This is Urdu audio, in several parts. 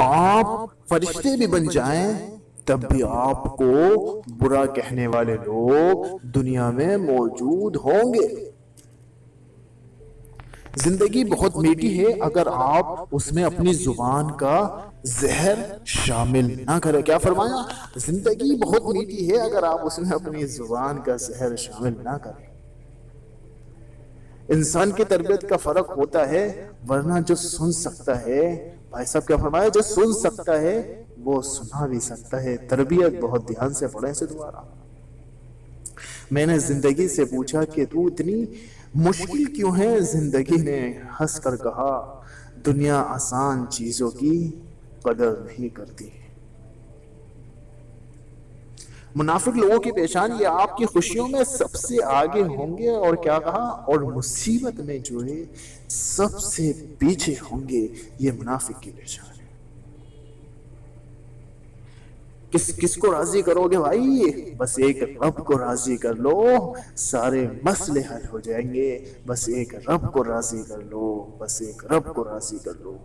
آپ فرشتے بھی بن جائیں تب بھی آپ کو برا کہنے والے لوگ دنیا میں موجود ہوں گے۔ زندگی بہت میٹھی ہے اگر آپ اس میں اپنی زبان کا زہر شامل نہ کریں۔ کیا فرمایا؟ زندگی بہت میٹھی ہے اگر آپ اس میں اپنی زبان کا زہر شامل نہ کریں۔ انسان کی تربیت کا فرق ہوتا ہے، ورنہ جو سن سکتا ہے، بھائی صاحب کیا فرمایا، جو سن سکتا ہے وہ سنا بھی سکتا ہے۔ تربیت بہت دھیان سے پڑھیں سے دوبارہ۔ میں نے زندگی سے پوچھا کہ تو اتنی مشکل کیوں ہے؟ زندگی نے ہنس کر کہا، دنیا آسان چیزوں کی قدر نہیں کرتی۔ منافق لوگوں کی پہچان یہ آپ کی خوشیوں میں سب سے آگے ہوں گے، اور کیا کہا، اور مصیبت میں جو ہے سب سے پیچھے ہوں گے۔ یہ منافق کی پہچان ہے۔ کس کو راضی کرو گے بھائی؟ بس ایک رب کو راضی کر لو، سارے مسئلے حل ہو جائیں گے۔ بس ایک رب کو راضی کر لو، بس ایک رب کو راضی کر لو۔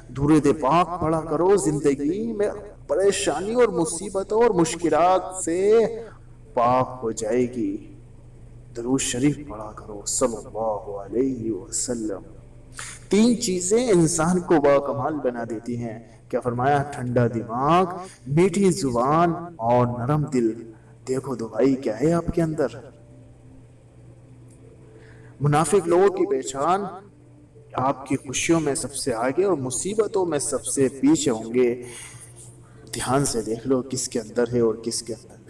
درود پاک پڑھا کرو، زندگی میں پریشانی اور مصیبتوں اور مشکلات سے پاک ہو جائے گی۔ درود شریف پڑھا کرو صلی اللہ علیہ وسلم۔ تین چیزیں انسان کو باکمال بنا دیتی ہیں۔ کیا فرمایا؟ ٹھنڈا دماغ، میٹھی زبان اور نرم دل۔ دیکھو تو بھائی کیا ہے آپ کے اندر۔ منافق لوگوں کی پہچان آپ کی خوشیوں میں سب سے آگے اور مصیبتوں میں سب سے پیچھے ہوں گے۔ دھیان سے دیکھ لو کس کے اندر ہے اور کس کے اندر